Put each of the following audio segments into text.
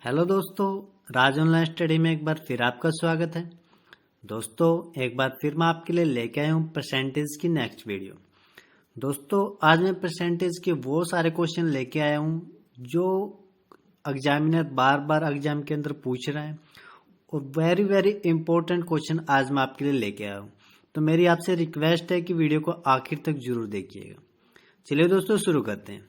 Hello दोस्तों, राज online study में एक बार फिर आपका स्वागत है। दोस्तों, एक बार फिर मैं आपके लिए लेके आया हूँ परसेंटेज की नेक्स्ट वीडियो। दोस्तों, आज मैं परसेंटेज के वो सारे क्वेश्चन लेके आया हूँ जो एग्जामिनर बार बार एग्जाम के अंदर पूछ रहे हैं और वेरी वेरी इंपॉर्टेंट क्वेश्चन आज मैं आपके लिए लेके आया हूँ। तो मेरी आपसे रिक्वेस्ट है कि वीडियो को आखिर तक जरूर देखिएगा। चलिए दोस्तों, शुरू करते हैं।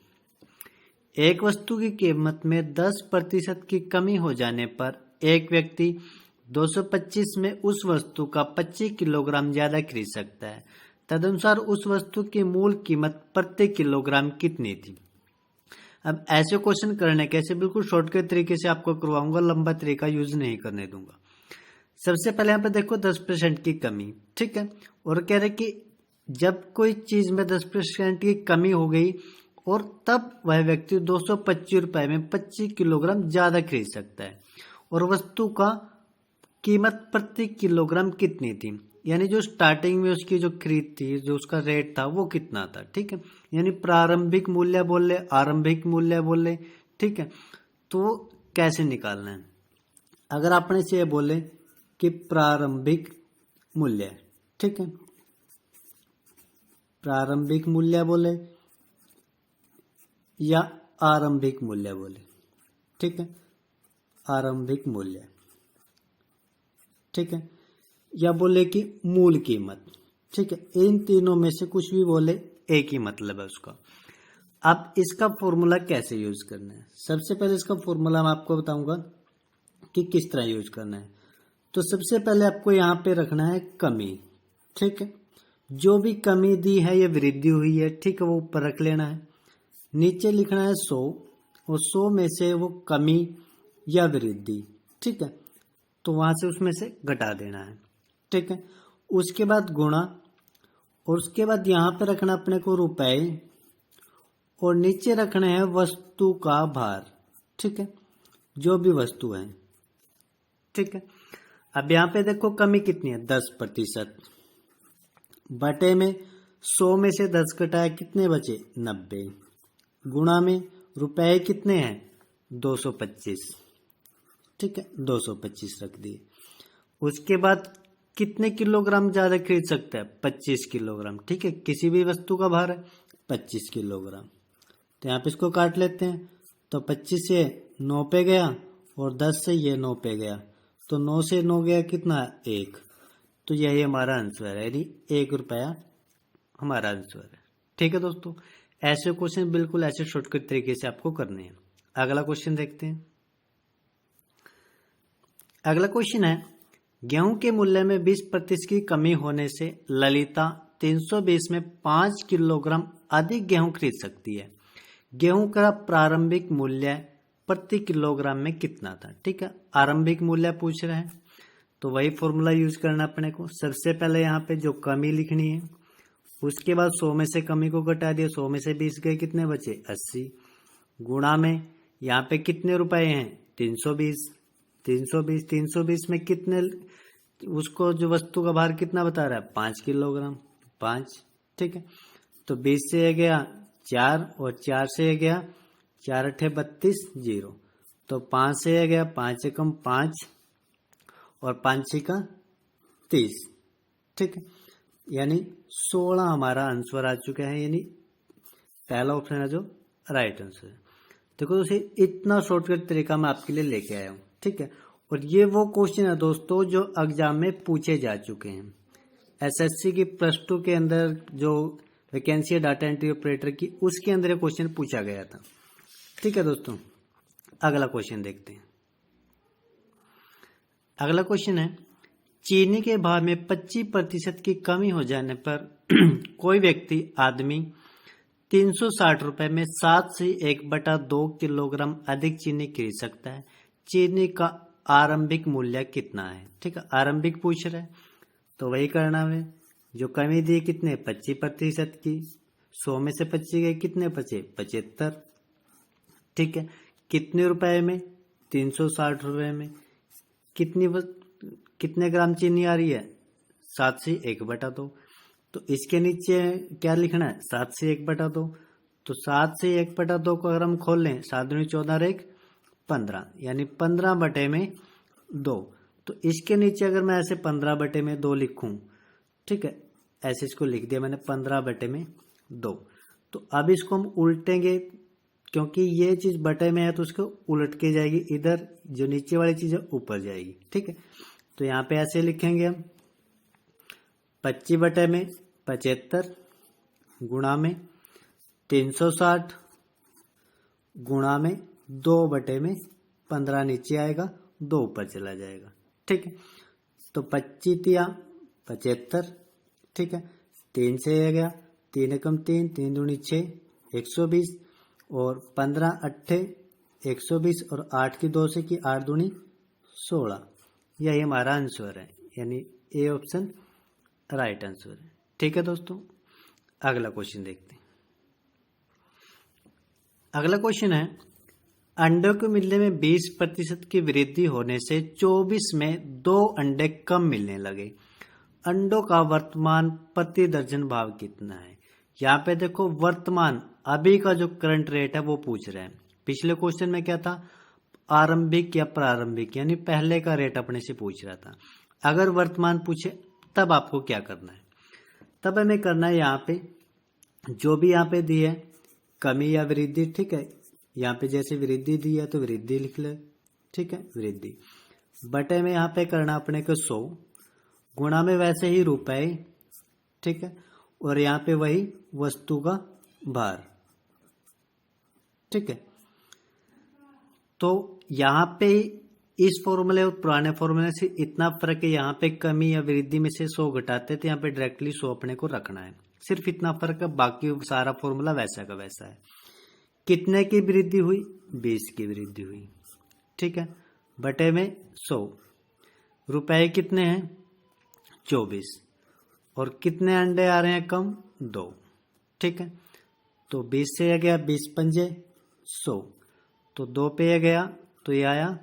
एक वस्तु की कीमत में 10% की कमी हो जाने पर एक व्यक्ति 225 में उस वस्तु का 25 किलोग्राम ज्यादा खरीद सकता है। तदनुसार उस वस्तु की मूल कीमत प्रति किलोग्राम कितनी थी। अब ऐसे क्वेश्चन करने कैसे बिल्कुल शॉर्टकट तरीके से आपको करवाऊंगा, लंबा तरीका यूज नहीं करने दूंगा। सबसे पहले यहाँ पे देखो 10% की कमी, ठीक है। और कह रहे कि जब कोई चीज में 10% की कमी हो गई और तब वह व्यक्ति 225 रुपए में 25 किलोग्राम ज्यादा खरीद सकता है। और वस्तु का कीमत प्रति किलोग्राम कितनी थी, यानी जो स्टार्टिंग में उसकी जो खरीद थी, जो उसका रेट था वो कितना था, ठीक है। यानी प्रारंभिक मूल्य बोल ले, आरंभिक मूल्य बोल ले, ठीक है। तो कैसे निकालना है, अगर आपने से बोले कि प्रारंभिक मूल्य, ठीक है, प्रारंभिक मूल्य बोले या आरंभिक मूल्य बोले, ठीक है, आरंभिक मूल्य, ठीक है, या बोले कि मूल कीमत, ठीक है। इन तीनों में से कुछ भी बोले, एक ही मतलब है उसका। अब इसका फॉर्मूला कैसे यूज करना है, सबसे पहले इसका फॉर्मूला मैं आपको बताऊंगा कि किस तरह यूज करना है। तो सबसे पहले आपको यहाँ पे रखना है कमी, ठीक है। जो भी कमी दी है या वृद्धि हुई है, ठीक है, वो ऊपर रख लेना है। नीचे लिखना है 100 और 100 में से वो कमी या वृद्धि, ठीक है, तो वहां से उसमें से घटा देना है, ठीक है। उसके बाद गुणा, और उसके बाद यहां पे रखना अपने को रुपए, और नीचे रखने हैं वस्तु का भार, ठीक है, जो भी वस्तु है, ठीक है। अब यहाँ पे देखो कमी कितनी है, 10%। बटे में 100 में से 10 घटाया, कितने बचे, 90। गुणा में रुपए कितने हैं, 225, ठीक है, 225 रख दिए। उसके बाद कितने किलोग्राम ज्यादा खरीद सकता है, 25 किलोग्राम, ठीक है। किसी भी वस्तु का भार है 25 किलोग्राम, तो यहाँ पे इसको काट लेते हैं। तो 25 से 9 पे गया और 10 से ये 9 पे गया, तो 9 से 9 गया कितना, 1। तो यही हमारा आंसर है, यानी 1 रुपया हमारा आंसर है, ठीक है दोस्तों। ऐसे क्वेश्चन बिल्कुल ऐसे शॉर्टकट तरीके से आपको करने हैं। अगला क्वेश्चन देखते हैं। अगला क्वेश्चन है, गेहूं के मूल्य में 20% की कमी होने से ललिता 320 में 5 किलोग्राम अधिक गेहूं खरीद सकती है। गेहूं का प्रारंभिक मूल्य प्रति किलोग्राम में कितना था, ठीक है। आरंभिक मूल्य पूछ रहे हैं, तो वही फॉर्मूला यूज करना अपने को। सबसे पहले यहाँ पे जो कमी लिखनी है, उसके बाद 100 में से कमी को घटा दिया, 100 में से 20 गए, कितने बचे, 80। गुणा में यहाँ पे कितने रुपए हैं, 320। 320 में कितने, उसको जो वस्तु का भार कितना बता रहा है, 5 किलोग्राम, 5, ठीक है। तो 20 से ये गया 4 और 4 से ये गया 4 अठे 32, 0। तो 5 से ये गया 5 से कम 5 और 5 से का 30, ठीक है। यानी 16 हमारा आंसर आ चुका है, यानी पहला ऑप्शन है जो राइट आंसर है। देखो दोस्तों, इतना शॉर्टकट तरीका मैं आपके लिए लेके आया हूँ, ठीक है। और ये वो क्वेश्चन है दोस्तों जो एग्जाम में पूछे जा चुके हैं। एसएससी की +2 के अंदर जो वैकेंसी है डाटा एंट्री ऑपरेटर की, उसके अंदर ये क्वेश्चन पूछा गया था, ठीक है दोस्तों। अगला क्वेश्चन देखते हैं। अगला क्वेश्चन है, चीनी के भाव में 25% की कमी हो जाने पर कोई व्यक्ति आदमी 360 रुपए में 7 से 1/2 किलोग्राम अधिक चीनी खरीद सकता है। चीनी का आरंभिक मूल्य कितना है, ठीक है। आरंभिक पूछ रहे हैं, तो वही करना है। जो कमी दी कितने, 25% की, 100 में से 25 गए, कितने बचे, 75, ठीक है। कितने रुपए में, 360 रुपए में, कितने ग्राम चीनी आ रही है, 7 से 1/2। तो इसके नीचे क्या लिखना है, 7 से 1/2। तो 7 से 1/2 को अगर हम खोल लें, 7 दूनी 14 और 1 15, यानी 15/2। तो इसके नीचे अगर मैं ऐसे 15/2 लिखूं, ठीक है, ऐसे इसको लिख दिया मैंने 15/2। तो अब इसको हम उल्टेंगे, क्योंकि ये चीज बटे में है तो उसको उलट के जाएगी, इधर जो नीचे वाली चीज है ऊपर जाएगी, ठीक है। तो यहाँ पे ऐसे लिखेंगे हम 25/75 गुणा में 360 गुणा में 2/15, नीचे आएगा 2 ऊपर चला जाएगा, ठीक है। तो 25 75, ठीक है, 3 से आ गया, 3 एकम 3, 3 दूनी 6, 120, और 15 अट्ठे 120, और 8 की 2 से की 8 दूनी 16। यही हमारा आंसर है, यानी ए ऑप्शन राइट आंसर है, ठीक है दोस्तों। अगला क्वेश्चन देखते हैं। अगला क्वेश्चन है, अंडों के मिलने में 20% की वृद्धि होने से 24 में 2 अंडे कम मिलने लगे। अंडों का वर्तमान प्रति दर्जन भाव कितना है? यहाँ पे देखो वर्तमान अभी का जो करंट रेट है वो पूछ रहे हैं। पिछले क्वेश्चन में क्या था, आरंभिक या प्रारंभिक, यानी पहले का रेट अपने से पूछ रहा था। अगर वर्तमान पूछे तब आपको क्या करना है, तब हमें करना है यहाँ पे जो भी यहाँ पे दी है कमी या वृद्धि, ठीक है, यहाँ पे जैसे वृद्धि दी है तो वृद्धि लिख ले, ठीक है, वृद्धि बटे में यहाँ पे करना अपने को 100 गुणा में वैसे ही रुपए, ठीक है, और यहाँ पे वही वस्तु का भार, ठीक है। तो यहाँ पे इस फॉर्मूले और पुराने फॉर्मूले से इतना फर्क है, यहाँ पे कमी या वृद्धि में से 100 घटाते थे, यहाँ पे डायरेक्टली 100 अपने को रखना है, सिर्फ इतना फर्क है, बाकी सारा फॉर्मूला वैसा का वैसा है। कितने की वृद्धि हुई? 20 की वृद्धि हुई, ठीक है, बटे में 100। रुपए कितने हैं? 24, और कितने अंडे आ रहे हैं कम? 2, ठीक है। तो 20 से आ गया 20 पंजे 100, तो 2 पे आ गया तो ये आया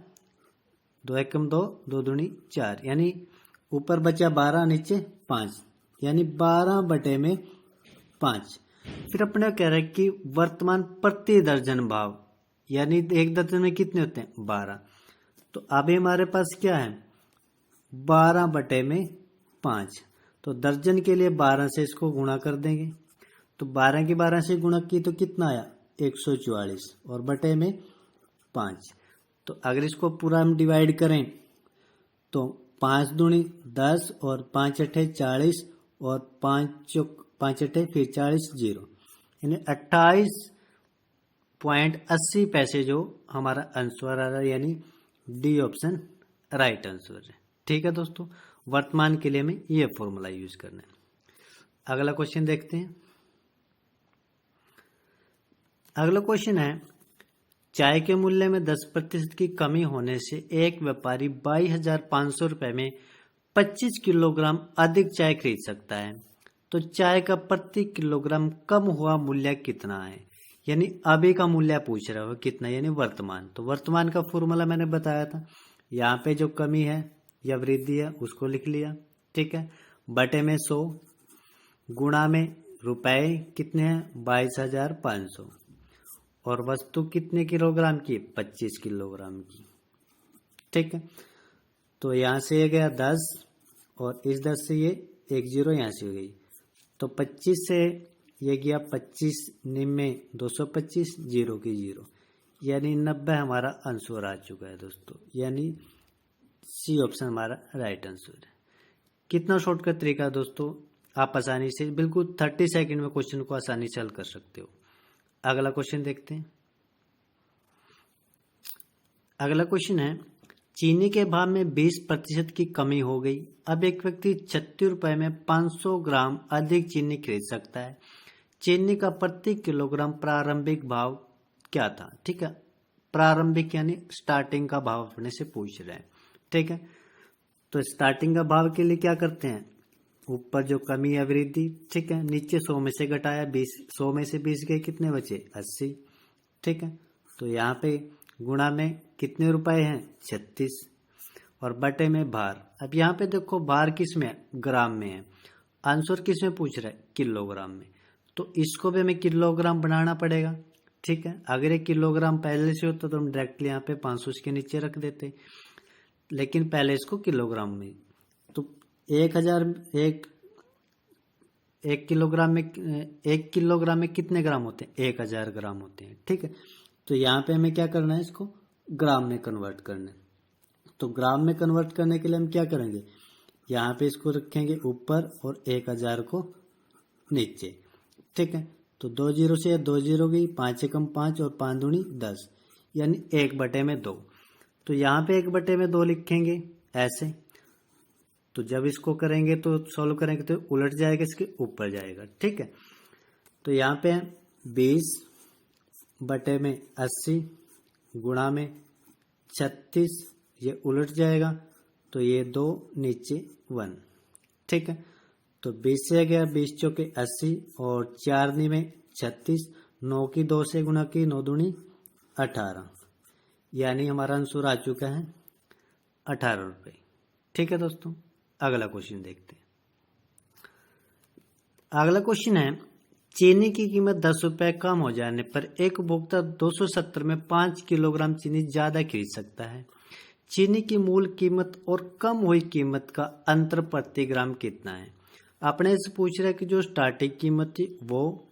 2 एकम 2, 2 दूनी 4, यानी ऊपर बचा 12, नीचे 5, यानी 12 बटे में 5। फिर अपने कह रहे कि वर्तमान प्रति दर्जन भाव, यानी एक दर्जन में कितने होते हैं? 12। तो अभी हमारे पास क्या है? 12 बटे में 5। तो दर्जन के लिए 12 से इसको गुणा कर देंगे, तो 12 की 12 से गुणा की तो कितना आया? 144, और बटे में 5। तो अगर इसको पूरा हम डिवाइड करें तो 5 दूनी 10, और 5 अठे 40, और 5 अठे फिर 40 0, यानी 28.80 पैसे जो हमारा आंसर आ रहा है, यानी डी ऑप्शन राइट आंसर है, ठीक है दोस्तों। वर्तमान के लिए हमें ये फॉर्मूला यूज करना है। अगला क्वेश्चन देखते हैं। अगला क्वेश्चन है, चाय के मूल्य में 10% की कमी होने से एक व्यापारी 22,500 रुपए में 25 किलोग्राम अधिक चाय खरीद सकता है। तो चाय का प्रति किलोग्राम कम हुआ मूल्य कितना है? यानी अभी का मूल्य पूछ रहा है कितना, यानी वर्तमान। तो वर्तमान का फॉर्मूला मैंने बताया था, यहाँ पे जो कमी है या वृद्धि है उसको लिख लिया, ठीक है, बटे में 100 गुणा में रुपए कितने हैं? 22,500, और वस्तु कितने किलोग्राम की? 25 किलोग्राम की, ठीक है। तो यहाँ से ये गया 10, और इस 10 से ये 1 0 यहाँ से हो गई, तो 25 से ये गया 25 निम्न 225 0 की 0, यानी 90 हमारा आंसर आ चुका है दोस्तों, यानी सी ऑप्शन हमारा राइट आंसर है। कितना शॉर्टकट तरीका है दोस्तों, आप आसानी से बिल्कुल 30 सेकंड में क्वेश्चन को आसानी से हल कर सकते हो। अगला क्वेश्चन देखते हैं। अगला क्वेश्चन है, चीनी के भाव में 20% की कमी हो गई। अब एक व्यक्ति 36 रुपए में 500 ग्राम अधिक चीनी खरीद सकता है। चीनी का प्रति किलोग्राम प्रारंभिक भाव क्या था? ठीक है, प्रारंभिक यानी स्टार्टिंग का भाव अपने से पूछ रहे हैं, ठीक है। तो स्टार्टिंग का भाव के लिए क्या करते हैं, ऊपर जो कमी या वृद्धि, ठीक है, नीचे 100 में से घटाया 20, 100 में से 20 गए, कितने बचे? 80, ठीक है। तो यहाँ पे गुणा में कितने रुपए हैं? 36, और बटे में भार। अब यहाँ पे देखो भार किस में है? ग्राम में है। आंसर किस में पूछ रहा है? किलोग्राम में। तो इसको भी हमें किलोग्राम बनाना पड़ेगा, ठीक है। अगर 1 किलोग्राम पहले से होता तो हम डायरेक्टली यहाँ पे 500 इसके नीचे रख देते, लेकिन पहले इसको किलोग्राम में, तो 1 किलोग्राम में कितने ग्राम होते हैं? 1000 ग्राम होते हैं, ठीक है। तो यहाँ पे हमें क्या करना है, इसको ग्राम में कन्वर्ट करना है। तो ग्राम में कन्वर्ट करने के लिए हम क्या करेंगे, यहाँ पे इसको रखेंगे ऊपर और 1000 को नीचे, ठीक है। तो 2 जीरो से 2 जीरो गई, 5 एकम 5 और 5 दूनी 10, यानी 1/2। तो यहाँ पे 1/2 लिखेंगे ऐसे। तो जब इसको करेंगे तो सॉल्व करेंगे तो उलट जाएगा, इसके ऊपर जाएगा, ठीक है। तो यहाँ पे 20/80 गुणा में 36, ये उलट जाएगा, तो ये 2 नीचे 1, ठीक है। तो 20 से गया 20 चौके 80 और 4 नी में 36, 9 की 2 से गुणा की, 9 दूनी 18, यानी हमारा आंसर आ चुका है 18 रुपये, ठीक है दोस्तों। अगला क्वेश्चन देखते हैं। अगला क्वेश्चन है, चीनी की कीमत 10 रुपए कम हो जाने पर एक उपभोक्ता 270 में 5 किलोग्राम चीनी ज्यादा खरीद सकता है। चीनी की मूल कीमत और कम हुई कीमत का अंतर प्रति ग्राम कितना है? अपने से पूछ रहा है कि जो स्टार्टिंग कीमत थी वो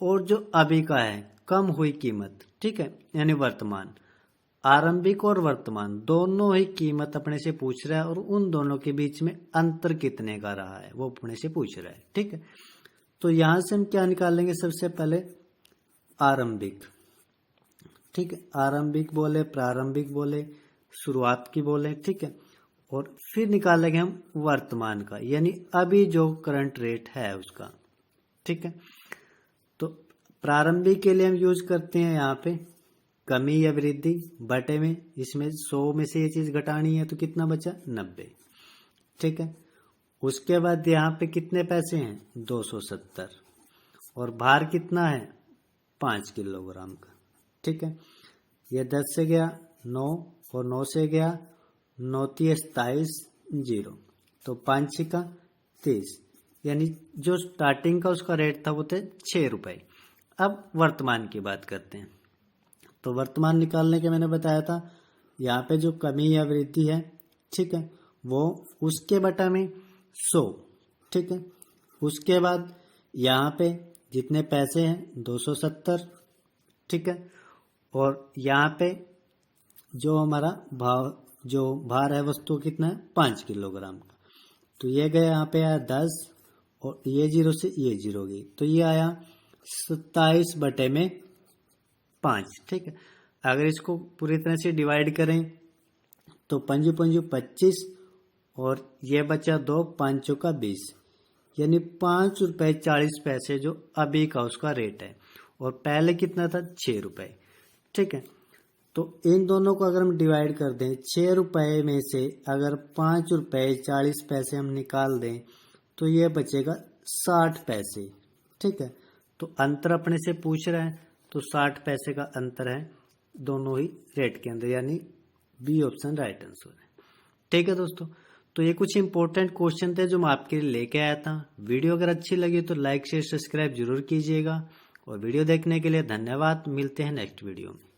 और जो अभी का है कम हुई कीमत, ठीक है, यानी वर्तमान, आरंभिक और वर्तमान दोनों ही कीमत अपने से पूछ रहा है और उन दोनों के बीच में अंतर कितने का रहा है वो अपने से पूछ रहा है, ठीक है। तो यहां से हम क्या निकालेंगे, सबसे पहले आरंभिक, ठीक है, आरंभिक बोले, प्रारंभिक बोले, शुरुआत की बोले, ठीक है, और फिर निकालेंगे हम वर्तमान का, यानी अभी जो करंट रेट है उसका, ठीक है। तो प्रारंभिक के लिए हम यूज करते हैं यहाँ पे कमी या वृद्धि बटे में, इसमें 100 में से ये चीज घटानी है तो कितना बचा, 90, ठीक है। उसके बाद यहाँ पे कितने पैसे हैं, 270, और भार कितना है, 5 किलोग्राम का, ठीक है। ये 10 से गया 9 और 9 से गया 9 × 27 0, तो 5 × 30, यानी जो स्टार्टिंग का उसका रेट था वो थे 6 रुपए। अब वर्तमान की बात करते हैं। तो वर्तमान निकालने के मैंने बताया था, यहाँ पे जो कमी या वृद्धि है, ठीक है, वो उसके बटा में 100, ठीक है। उसके बाद यहाँ पे जितने पैसे हैं 270, ठीक है, और यहाँ पे जो हमारा जो भार है वस्तु कितना है, 5 किलोग्राम का। तो ये गया यहाँ पे आया 10 और ये 0 से ये 0 गई, तो ये आया 27/5, ठीक है। अगर इसको पूरी तरह से डिवाइड करें तो 5 × 5 25 और ये बचा 2, 5 चौका 20, यानी 5 रुपए 40 पैसे जो अभी का उसका रेट है, और पहले कितना था, 6 रुपए, ठीक है। तो इन दोनों को अगर हम डिवाइड कर दें, 6 रुपए में से अगर 5 रुपए 40 पैसे हम निकाल दें तो ये बचेगा 60 पैसे, ठीक है। तो अंतर अपने से पूछ रहा है, तो 60 पैसे का अंतर है दोनों ही रेट के अंदर, यानी बी ऑप्शन राइट आंसर है, ठीक है दोस्तों। तो ये कुछ इंपॉर्टेंट क्वेश्चन थे जो मैं आपके लिए लेके आया था। वीडियो अगर अच्छी लगी तो लाइक शेयर सब्सक्राइब जरूर कीजिएगा, और वीडियो देखने के लिए धन्यवाद। मिलते हैं नेक्स्ट वीडियो में।